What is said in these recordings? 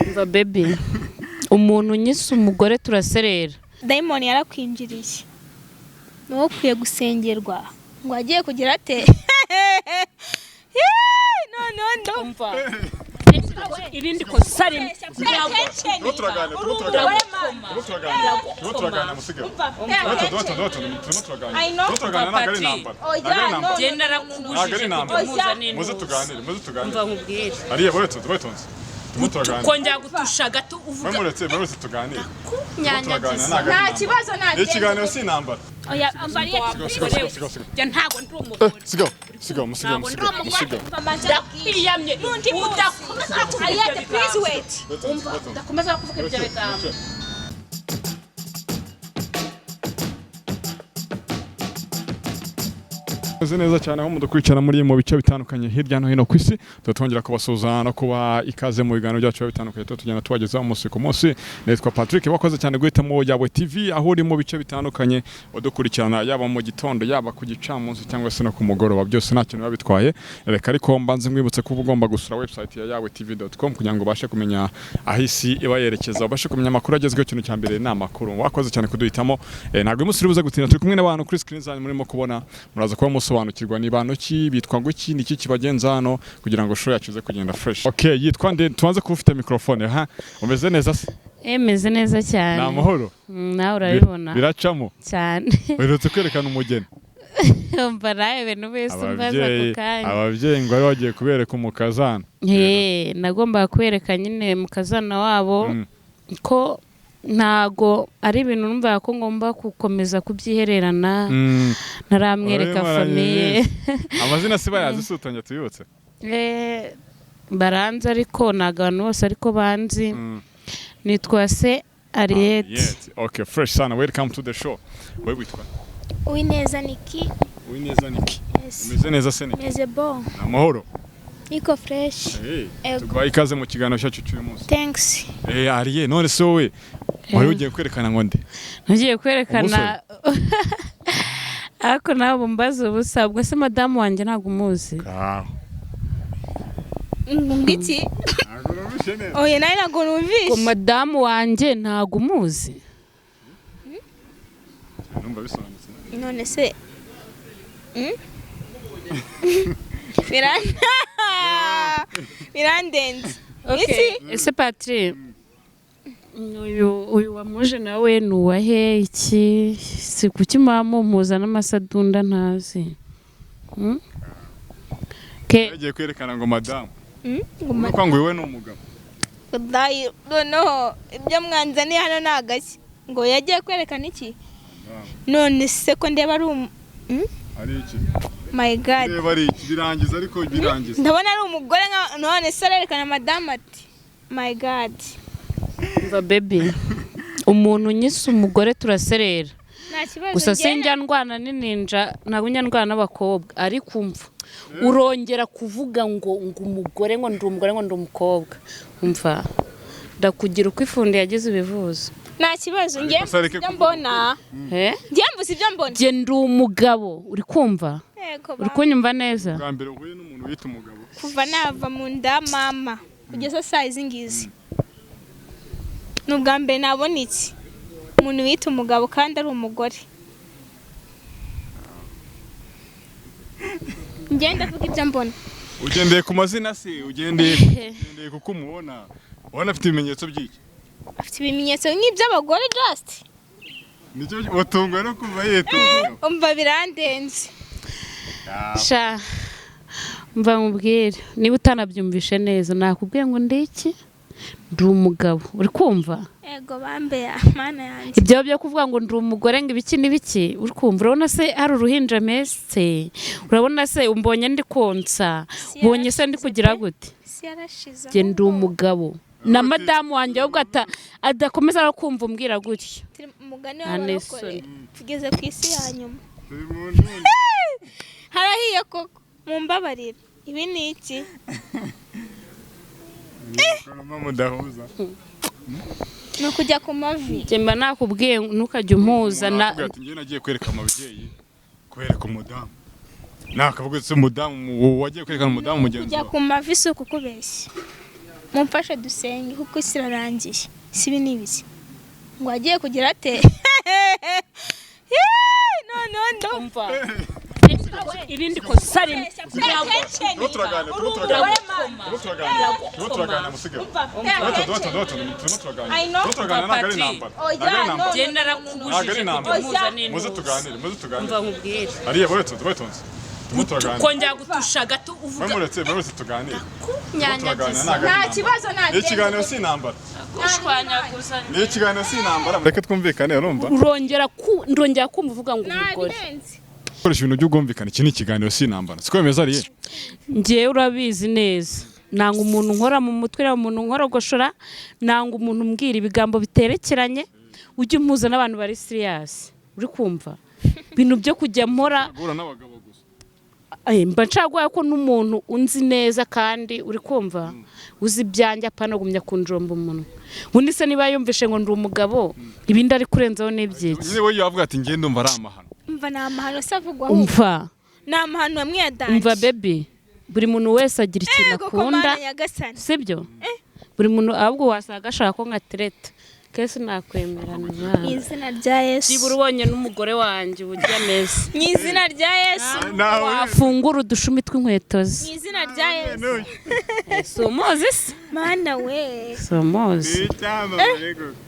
umva baby umuntu nyise umugore turaserera Diamond yarakwinjiriye no ukwiye gusengerwa ngo agiye kugira ate no umva irindi kosa rimwe kongera gutusha gato uvuga muretse tuganire nta kibazo nta ikiganiro si intambara oya ambariye ya ntago ndi umugore siga ndakwiyamye udakomeza ayate please wait ndakomeza kuvuga ibyo bigambo Meze neza cyane aho mudukurikirana muri mu bice bitandukanye hirya no hino ku isi twongera kubasuhuza no kuba ikaze mu biganiro byacu bitandukanye tugenda tubageza umunsi ku munsi. Nitwa Patrick wakoze cyane guhitamo yawe TV aho uri mu bice bitandukanye udukurikirana yaba mu gitondo yaba ku gicamunsi cyangwa se no ku mugoroba byose nta kintu babitwaye. Reka ariko mbanze mwibutse ko ugomba gusura website ya yawetv.com kugira ngo ubashe kumenya aho isi iba yerekeza ubashe kumenya amakuru agezweho. Ikintu cya mbere ni amakuru. Wakoze cyane kuduhitamo ntabwo umunsi uri buze gutinda turi kumwe n'abantu kuri screen zanyu murimo kubona muraza kuba sobanukirwa ni bantu ki bitwa ngo iki niki kibagenza hano kugira ngo show yacu ze kugenda fresh. Okay, yitwa nde tuanze kufite microphone ha umeze neza se? Meze neza cyane. Na mahoro. Nawe urabibona. Biracamo cyane. Wirutse kwerekana umugeni. Umva nawe ibintu bese umbaza ku kanya. Abavyeyi ngo bagiye kubereka umukazana. Nagomba kwereka nyine mukazana wabo ko ntago ari ibintu numva ko ngomba gukomeza kubyihererana ntaramwereka famiye. Amazina siba yazisutanya tuyibutse. Baranze ariko nagano bose ariko banzi. Nitwa se Herniette. Okay, fresh sana. Welcome to the show. Wewe witwa? Uwineza Niki. Uwineza Niki. Umeze neza se Niki? Meze bon. Amahoro. Iko fresh. Tubaye ikaze mu kiganiro cyacu cy'uyu munsi. Thanks. Ariye none se wowe wari ugiye kwerekana ngo nde? Ngiye kwerekana ariko nawe bumbaza ubusa ubwo se madamu wanjye ntago umuzi. Ngiki? Oya nawe ntago numvishe. Ko madamu wanjye ntago umuzi. Numva bisobanutse. None se Mirandenze. Okay. Ese Patrick uyu wamuje nawe nuwahe iki si kuki mama muza n'amasadunda ntazi. Yagiye kwerekana ngo madamu. Ngo ngwiwe n'umugabo. Dayi noneho ibyo mwanzani hano nagashye ngo yagiye kwerekana iki? None se ko ndeba ari ari iki? My God. Ndeba ari iki birangiza ariko birangiza. Ndabona ari umugore none se arerekana madamu ati my God. Umva baby umuntu nyise umugore turaserera. Nta kibazo. Gusa senjya ndwana n'inninja ntabwo njya ndwana n'abakobwa ari kumva. Urongera kuvuga ngo umugore ngo ndi umugore ngo ndi umukobwa. Umva ndakugira uko ifundi yagize ibivuzo. Nta kibazo ngiye mbona. Ngiye mvuze ibyo mbona. Je ndi umugabo uri kumva? Uri kunyumva neza? Bwa mbere uhuye n'umuntu wita umugabo. Kuva nava mu nda mama kugeza saa izi ngizi. N'ubwa mbere nabona iki? Umuntu wita umugabo kandi ari umugore. Ngenda vuga ibyo mbona. Ugendeye ku mazina se ugendeye kuko umubona. Ubona afite ibimenyetso by'iki? Afite ibimenyetso nk'iby'abagore just. Nicyo watungwa no kuva yetunga. Umva birandenze. Sha mva mubwire niba utanabyumvishe neza nakubwiye ngo ndiki ndi umugabo uri kumva? Ego bambe ya mana yanjye. Ibyo byo kuvuga ngo ndi umugore ngo ibiki n'ibiki uri kumva? Urabona se hari uruhinja mese? Urabona se umbonye ndi konsa? Ubonye se ndi kugira gute? Si yarashize. Je ndi umugabo. Na madamu wanjye ahubwo adakomeza no kumva umbwira gutyo. Umugani w'abarokore tugeze ku isi ya nyuma. Harahiye koko mumbabarira. Ibi ni iki? No kujya ku mavi. Jemba nakubwiye ntukajya umpuza na ngiye nagiye kwereka ababyeyi kwereka umudamu. Nakavuga se umudamu wagiye kwerekana umudamu mugenzi. Kujya ku mavi so kukubeshya. mumfashe dusenge kuko isi irarangiye sibi nibiki ngo agiye kugira ate umva irindi kosa rimwe kongera gutusha gato uvuga muretse tuganire nta kibazo nta ikiganiro si intambara gushwanyaguza ni ikiganiro si intambara reka twumvikane urumva ndongera kumva uvuga ngo umugore koresha ibintu by'ubwumvikane iki ni ikiganiro si intambara siko bimeze ariye njyewe urabizi neza nanga umuntu nkora mu mutwe na umuntu nkorogoshora nanga umuntu umbwira ibigambo biterekeranye ujye umpuza n'abantu bari serious uri kumva ibintu byo kujya mpora n'abagabo gusa mba nshagwaye ko n'umuntu unzi neza kandi uri kumva uzi ibyanjye apana gumya kunjomba umuntu undi se niba yumvishe ngo ndi umugabo ibindi ari kurenzaho n'ibyiki niwe yavuga ati ngende umva ari amahano umva na amahano savugwa umva na amahano amwe yadanje umva baby buri muntu wese agira ikintu akunda sibyo buri muntu ahubwo wasaga ashaka ko nkatereta kese nakwemerana mu izina rya Yesu nibura ubonye n'umugore wanjye uburyo ameze mu izina rya Yesu wafungura udushumi tw'inkweto ze mu izina rya Yesu somozi se mana we somozi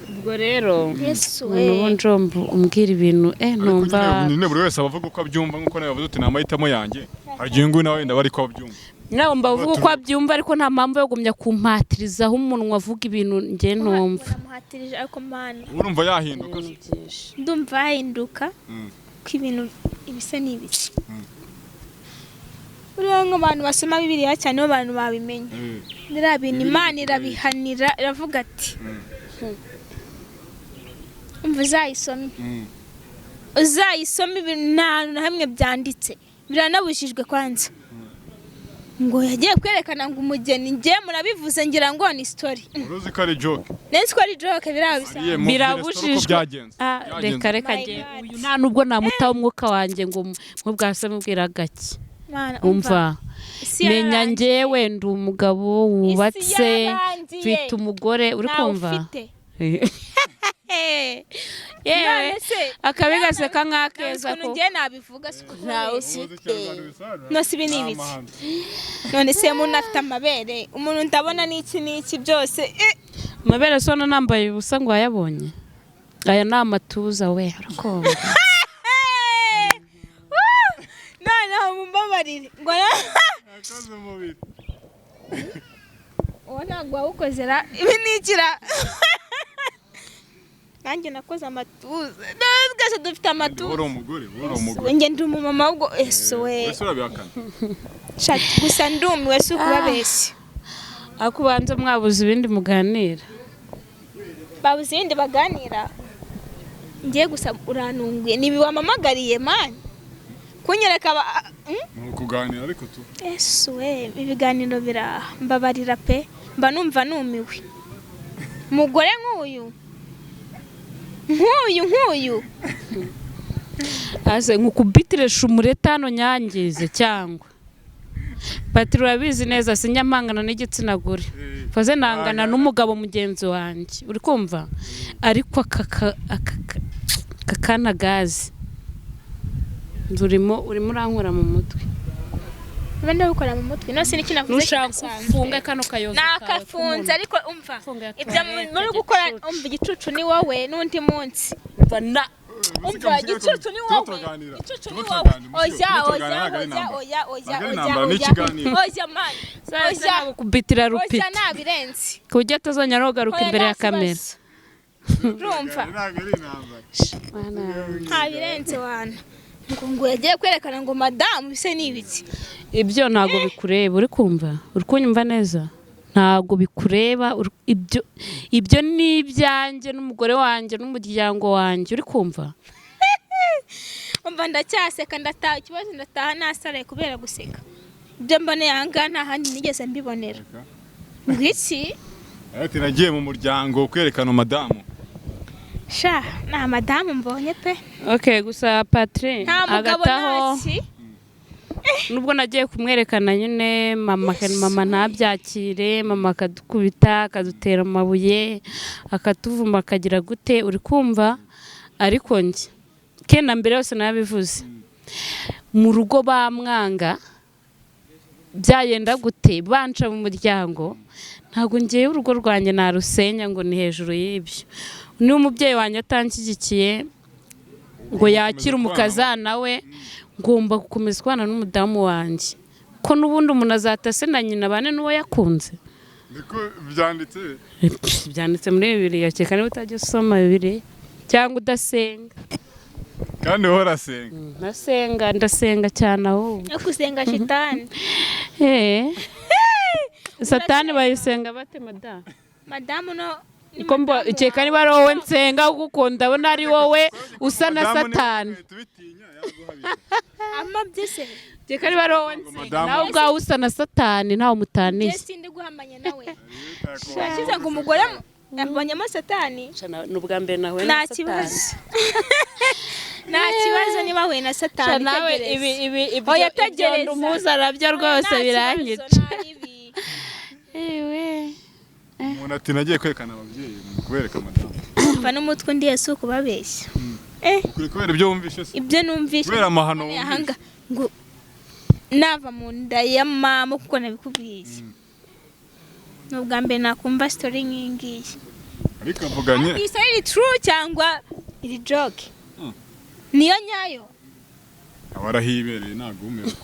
ubwo rero Yesu we ubu njombo umbwira ibintu numva nyine buri wese abavuga uko abyumva nkuko nawe bavuze uti ni amahitamo yanjye agiye ngo nawe ndaba ariko abyumva nawe mbavuga uko abyumva ariko nta mpamvu yo gumya kumpatirizaho umunwa avuga ibintu njye numva muhatirije ariko mana urumva yahinduka ndumva yahinduka ko ibintu ibise n'ibiki uriya nk'abantu basoma bibiliya cyane bo abantu babimenye biriya bintu imana irabihanira iravuga ati umva uzayisome ibintu nta hantu na hamwe byanditse biranabujijwe kwanza ngo yagiye kwerekana ngo umugeni ngiye murabivuze ngira ngo ni story uruzi ko ari joke nese ko ari joke birabujijwe reka ngiye uyu nta nubwo namutaho umwuka wanjye ngo mubwase mubwira gake umva menya ngewe ndi umugabo wubatse mfite umugore uri kumva yewe akabi gaseka nk'akeza ko ngiye nabivuga ntawe ufite no sibi n'ibiki none se umuntu afite amabere umuntu ndabona n'iki byose amabere sona nambaye ubusa ngo wayabonye aya ni amatuza we arakomba noneho mumbabarire ngo akoze umubiri uwo ntabwo wawukozera ibi nikira nanjye nakoze amatuza twese dufite amatuza uri umugore njye ndi umumama ubwo we gusa ndumiwe si ukubabeshya akubanza mwabuze ibindi muganira babuze ibindi baganira ngiye gusa urantunguye nibi wamamagariye mani kunyereka kuganira ariko tu we ibiganiro mbabarira pe mba numva numiwe umugore nk'uyu ase nkukubitiresha umureta hano nyangize cyangwa Patri urabizi neza sinyamangana n'igitsina gore faze nangana n'umugabo mugenzi wanjye uri kumva ariko akakana gazi urimo urankora mu mutwe benda gukora mu mutwe no siniki navuze nushaka kufunga kano kayoza nakafunze ariko umva ibyo muri gukora umva igicucu ni wowe n'undi munsi bana umva igicucu ni wowe oya man oya kubitira rupiti oya nabirenze kujya tazongera rogaruka imbere ya kamera urumva nabirenze wana ngo yagiye kwerekana ngo madamu bise n'ibiki ibyo ntago bikureba uri kumva uri kunyumva neza ntago bikureba ibyo ni ibyanjye n'umugore wanjye n'umuryango wanjye uri kumva umva ndacyaseka ndataha ikibazo ndataha nasaraye kubera guseka ibyo mboneye ahangaha nta handi nigeze mbibonera ngwiki ati nagiye mu muryango kwerekana madamu sha nta madamu mbonye pe okay gusa Patri nta mugabo nasi nubwo nagiye kumwerekana nyine mama ntabyakire, mama akadukubita akadutera amabuye akatuvuma akagira gute uri kumva, ariko njye kena mbere yose nabivuze mu rugo bamwanga byagenda gute banca mu muryango, ntabwo ngiye urugo rwanjye narusenya ngo ni hejuru y'ibyo. Ni umubyeyi wanjye atanshyigikiye ngo yakire umukazana we, ngomba gukomeza kubana n'umudamu wanjye ko n'ubundi umuntu azatase na nyina bane n'uwo yakunze. Niko byanditse muri Bibiliya, cyeka niba utajya usoma Bibiliya cyangwa udasenga. Kandi uhora asenga. Ndasenga cyane ahubwo. no gusenga shitani. Satani bayisenga bate Madamu no ko mbo cyeka niba ari wowe nsenga kuko ndabona ari wowe usa na Satani. Ama byese Cyeka niba ari wowe nsenga nawe ubwawe usa na Satani ntawe mutanise. Jesi ndi guhamanya nawe. Shakiza ngo umugore abanyamo Satani. N'ubwa mbere nawe Nta kibazo. Nta kibazo niba we na Satani. Nawe ibi yategereza umuza nabyo rwose birangica. Ewe umuntu ati nagiye kwerekana ababyeyi kubereka madamu. Mva n'umutwe ndi Yesu kubabeshya. Ukuri kubera ibyo wumvishe se. Ibyo numvishe. Kubera amahano wumvishe. Ngo nava mu nda ya mama kuko nabikubwiye. N'ubwa mbere nakumva story nkingiye. Ariko avuganye. Is it true cyangwa iri joke? Niyo nyayo. Abarahibereye ntago umeze.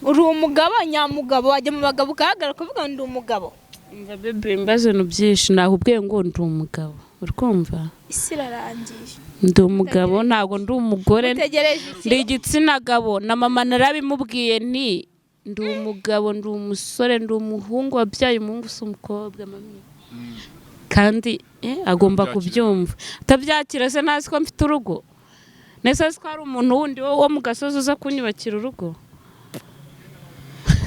Uri umugabo nyamugabo wajya mu bagabo ukahagara kuvuga ndi umugabo. Mva bebe mbaze no byinshi nahubwiye ngo ndi umugabo. Urikumva? Isi irarangiye. Ndi umugabo ntago ndi umugore. Utegereje iki? Ndi igitsina gabo na mama narabimubwiye nti ndi umugabo, ndi umusore, ndi umuhungu wabyaye umuhungu usa umukobwa mami. Kandi agomba kubyumva. Atabyakira se nasi ko mfite urugo. Nese ko ari umuntu wundi wo mu gasozi uza kunyubakira urugo.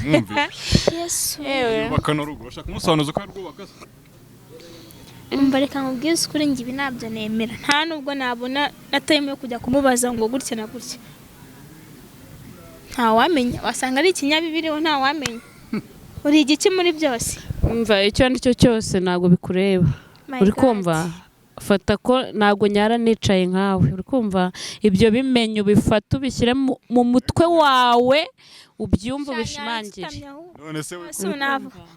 Mwumve. Yesu. Bakano urugo bashaka umusobanuzo ko rwubaka se. Mbareka nkubwize kuri ngi ibi nabyo nemera. Nta nubwo nabona natayemeye kujya kumubaza ngo gutya na gutya. Nta wamenya, wasanga ari ikinyabibiriho nta wamenya. Uri igiki muri byose. Umva icyo ndicyo cyose nago bikureba. Uri kumva? Fata ko nago nyara nicaye nkawe. Uri kumva? Ibyo bimenyo bifata ubishyire mu mutwe wawe ubyumva bishimangire. None se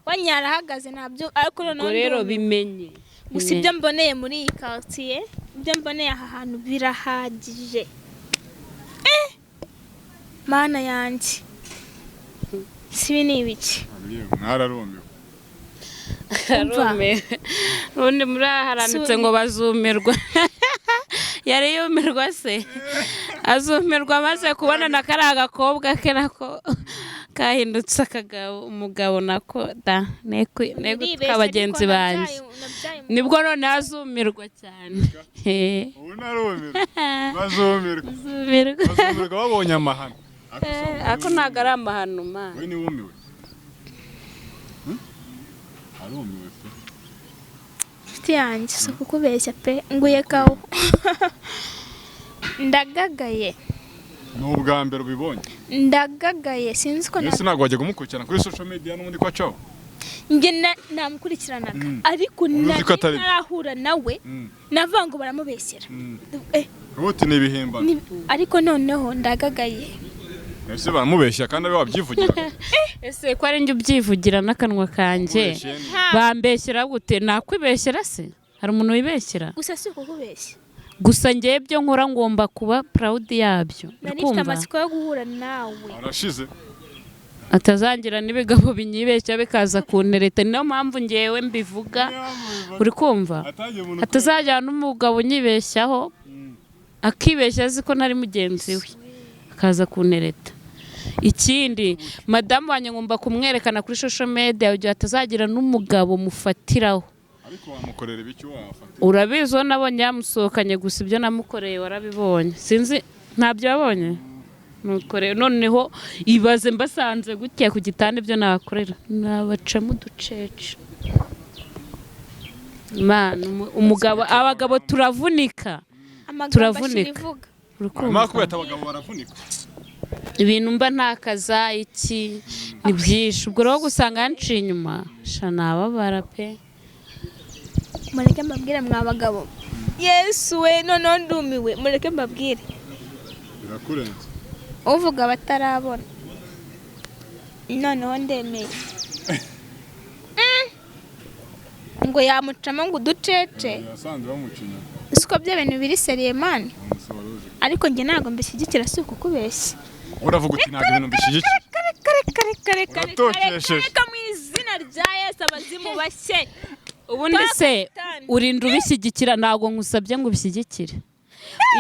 wanyara hagaze nabyo ariko none rero bimenye. Gusa ibyo mboneye muri iyi quartier, ibyo mboneye aha hantu birahagije. Mana yanjye. Sibi ni ibiki. Mwararumiwe. Ubundi muri aha haranditse ngo bazumirwa. Yari yumirwa se. Azumirwa maze kubona na kari agakobwa ke nako kahindutse akagabo umugabo nako da nego abagenzi banjye. Nibwo none azumirwa cyane. Ubu narumirwa. Bazumirwa babonye amahano. Ako ntago ari amahano ma. We ni wumiwe. Arumiwe se. Mfite yanjye so kukubeshya pe nguye kawo. Ndagagaye. N'ubwa mbere ubibonye. Ndagagaye sinzi ko Ese ntago wajya kumukurikirana kuri social media n'ubundi kwa cyo. Nge namukurikiranaga ariko narahura nawe navango baramubeshyera. Ubuti ni ibihimba. Ariko noneho ndagagaye. Ese baramubeshya kandi abe wabyivugira. Ese ko ari njye ubyivugira n'akanwa kanjye. Bambeshyira gute nakwibeshyera se? Hari umuntu wibeshyera? Gusa si kukubeshya. Gusa ngiye byo nkora ngomba kuba proud yabyo. Nifite amatsiko yo guhura nawe. Arashize. Atazangira n'ibigabo binyibeshya bikaza kuntereta, niyo mpamvu ngewe mbivuga. Uri kumva? Atazajya n'umugabo unyibeshyaho akibeshya azi ko ntari mugenzi we akaza kuntereta. Ikindi madamu wanjye ngomba kumwerekana kuri social media ugiye atazagira n'umugabo mufatiraho. Ariko wamukorera ibiki wafata? Urabizo nabonye yamusohokanye gusa ibyo namukoreye warabibonye. Sinzi ntabyo yabonye. Nukore noneho ibaze mbasanze gutya ku gitanda ibyo nabakorera. Nabaca mu ducece. Umugabo abagabo turavunika. Turavunika. Urukumva abagabo baravunika. ibintu mba ntakaza iki ni byinshi ubwo rero gusanga yanciye inyuma sha nababara pe. mureke mbabwire mwabagabo Yesu we noneho ndumiwe mureke mbabwire birakurenze uvuga batarabona noneho ndemeye ngo yamucamo ngo uducece yasanze bamucinya siko bya bintu biri seriye man ariko njye ntago mbishyigikira si ukukubeshya uravuga uti ntabwo ibintu mbishyigikira kare mu izina rya Yesu abazimu bashye ubundi se urinda ubishyigikira ntabwo nkusabye ngo ubishyigikire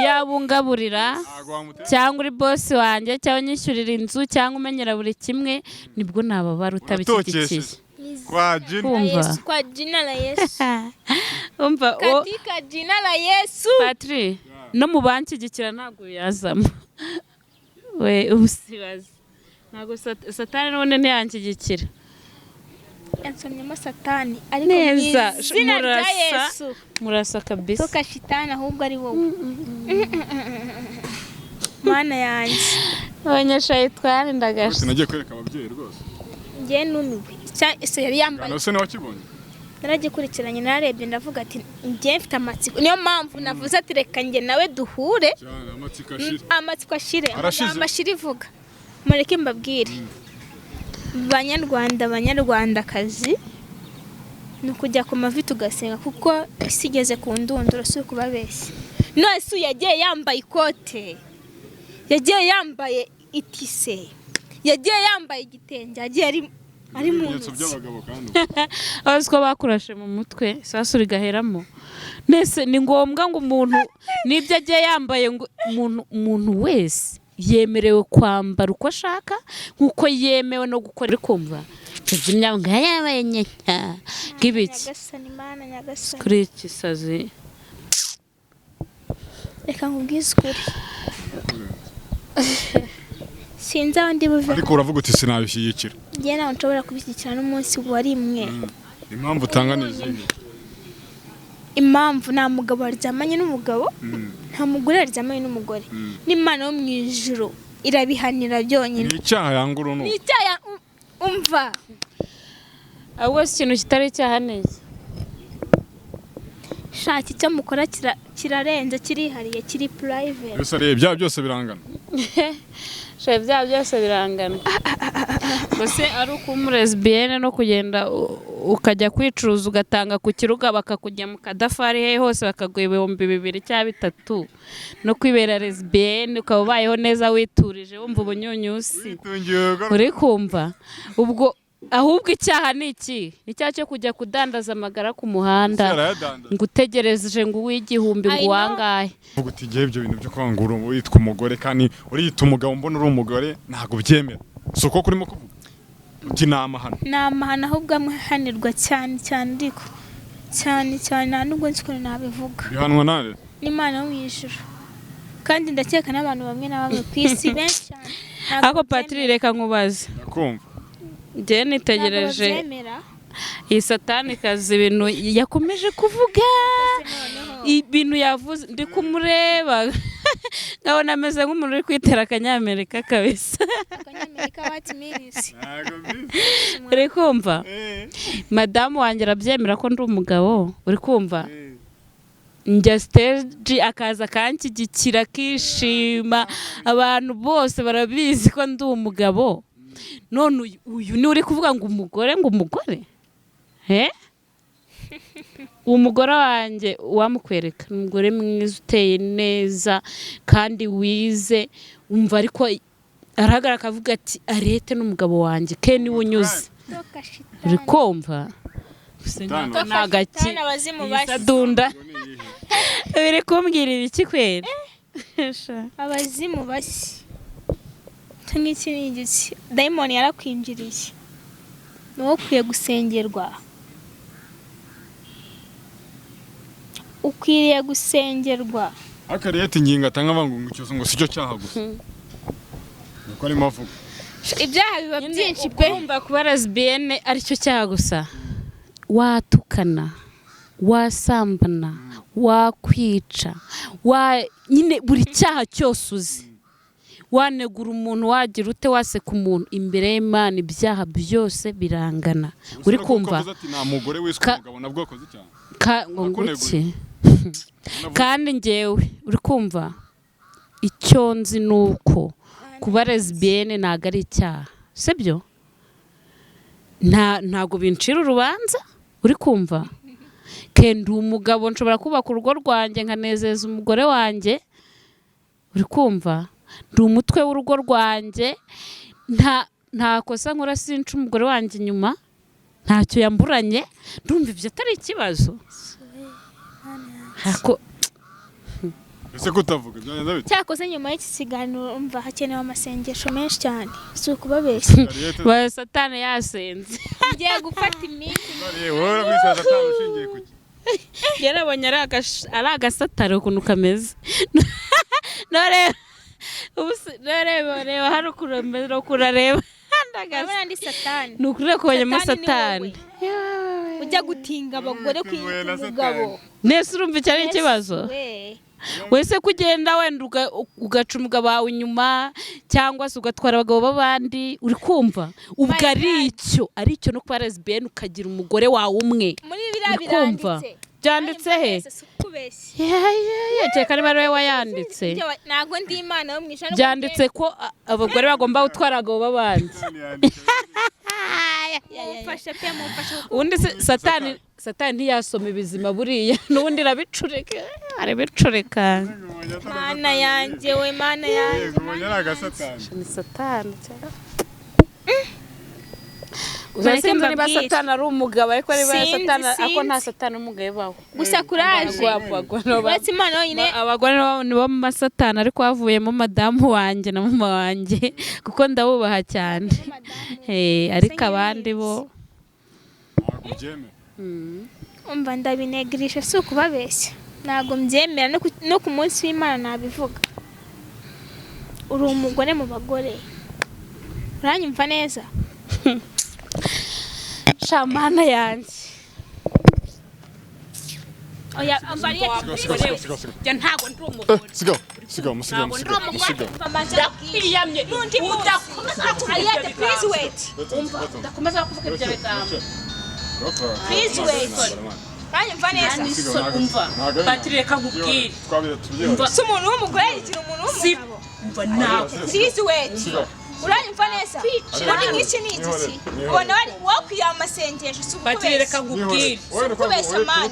yabungaburira cyangwa uri boss wanjye cyangwa nyishyurira inzu cyangwa umenyera buri kimwe nibwo nababara utabishyigikiye kwa jina la Yesu umva katika jina la Yesu Patri no mu banshyigikira ntabwo yazamo we ubusibazi ntabwo satani none ntiyanshyigikira yansomyemo satani ariko neza murasa kabisa toka shitani ahubwo ari wowe mana yanjye abanyashayitwani ndagasha sinagiye kwereka ababyeyi rwose njye numiwe ese yari yambaye nose nawe kibonye naragikurikiranye narebye ndavuga ati njye mfite amatsiko niyo mpamvu navuze ati reka njye nawe duhure amatsiko ashire amashira ivuga mureke mbabwire banyarwandakazi ni ukujya ku mavi tugasenga kuko isi igeze ku ndunduro si ukubabeshya none se yagiye yambaye ikote yagiye yambaye itise yagiye yambaye igitenge yagiye ari mu nzu by'abagabo kandi abazi ko bakurashe mu mutwe sasa urigaheramo nese ni ngombwa ngo umuntu nibyo agiye yambaye ngo umuntu wese yemerewe kwambara uko ashaka nkuko yemewe no gukora ikumva tuzimya ngo yabaye nyanya ngibiki kuri iki sazi reka nkubwize ukuri sinzi aho ndi buve ariko uravuga uti sinabishyigikira njye nawe nshobora kubishyigikira n'umunsi wari imwe impamvu utanga n'izindi impamvu nta mugabo waryamanye n'umugabo nta mugore waryamanye n'umugore n'Imana yo mu ijuru irabihanira byonyine ni icyaha yanguru no ni icyaha umva ahubwo ikintu kitari icyaha neza shaka icyo mukora kirarenze kirihariye kiri private byose rero bya byose birangana bya byose birangana gusa ari ukumurezbienne no kugenda ukajya kwicuruza ugatanga ku kiruga bakakujya mu kadafari he hose bakaguha 2,000 cyangwa 3 no kwibera lesbienne ukaba ubayeho neza witurije wumva ubunyunyusi uri kumva ubwo ahubwo icyaha ni iki icyaha cyo kujya kudandaza amagara ku muhanda ngo utegereje ngo uw'igihumbi ngo wangahe uvuga uti ngiye ibyo bintu byo kwangura witwa umugore kandi uriyita umugabo mbona uri umugore ntago byemera soko kurimo kuvuga uti namahana ahubwo amhanirwa cyane ariko cyane nta nubwo nzi ko nabivuga bihanwa nare n'Imana yo mu ijuru kandi ndakeka n'abantu bamwe na bamwe ku isi benshi cyane ako Patri reka nkubaze ndakumva njye nitegereje iyi satani kazi ibintu yakomeje kuvuga ibintu yavuze ndi kumureba nkabona ameze nk'umuntu uri kwitera akanyamerika kabisa akanyamerika what means uri kumva madamu wanjye arabyemera ko ndi umugabo uri kumva njya stage akaza akanshyigikira akishima abantu bose barabizi ko ndi umugabo none uyu ni uri kuvuga ngo umugore umugore wanjye wamukwereka umugore mwiza uteye neza kandi wize umva ariko arahagarara akavuga ati arete n'umugabo wanjye ke niwe unyuze uri kumva dunda biri kumbwira ibiki kwera abazimu bashya n'iki n'igiki dayimoni yarakwinjiriye niwo ukwiye gusengerwa ukwiriye gusengerwa akariyete ingingo atanga avangu ngo sicyo cyaha gusa nuko arimo avuga ibyaha biba byinshi pe kumva kuba lesbienne aricyo cyaha gusa watukana wasambana wakwica nyine buri cyaha cyose uzi wanegura umuntu wagira ute waseka umuntu imbere y'Imana ibyaha byose birangana uri kumva nta mugore wiswe umugabo nabwo akoze cyane kandi njyewe uri kumva icyo nzi nuko kuba lesbienne ntago ari icyaha sibyo ntago bincira urubanza uri kumva kenda umugabo nshobora kubaka urugo rwanjye nkanezeza umugore wanjye uri kumva ndi umutwe w'urugo rwanjye nta kosa nkora sinca umugore wanjye inyuma ntacyo yamburanye ndumva ibyo atari ikibazo ese kutavuga byagenda bite cyakoze nyuma y'iki kiganiro umva hakenewe amasengesho menshi cyane si ukubabeshya ba Satani yasenze ngiye gufata iminsi wowe muri Satani ushingiye kuki yarabonye ari agasatari ukuntu kameze reba hari ukuremera kurareba ndagabana ndi Satani ni ukuri kubonyemo Satani ujya gutinga abagore kwiyita umugabo nese urumva icyo ari ikibazo wese kugenda wenda ugaca umugabo wawe inyuma cyangwa se ugatwara abagabo b'abandi uri kumva ubwo ari icyo no kuba lesbienne ukagira umugore wawe umwe muri biriya biranditse byanditse he cyeka niba ariwe wayanditse ntabwo ndi Imana yo mwisha byanditse ko abagore bagomba gutwara abagabo b'abandi ubundi Satani ntiyasoma ibizima buriya n'ubundi arabicureka Mana yanjye we Mana yanjye ni Satani uzasinze niba Satani ari umugabo ariko niba Satani ako nta Satani umugabo bawo gusa kuraje uretse Imana yonyine abagore nibo mu Satani ariko havuyemo madamu wanjye na mama wanjye kuko ndabubaha cyane ariko abandi bo umva ndabinegirisha si ukubabeshya ntabwo mbyemera no ku munsi w'Imana nabivuga uri umugore mu bagore uranyumva neza Shamana yanjye oya ambariye ntago ndi umugore sigaho ndiyamye Herniette please wait ndakomeza kuvuga ibyo bigambo please wait uranyumva neza umva Patrick reka nkubwire si umuntu w'umugore yigira umuntu w'umugabo umva ntabwo please wait uranyumva neza kandi nk'iki ni igiki ubona wakwiye amasengesho si Patrick reka nkubwire kubeshya Mana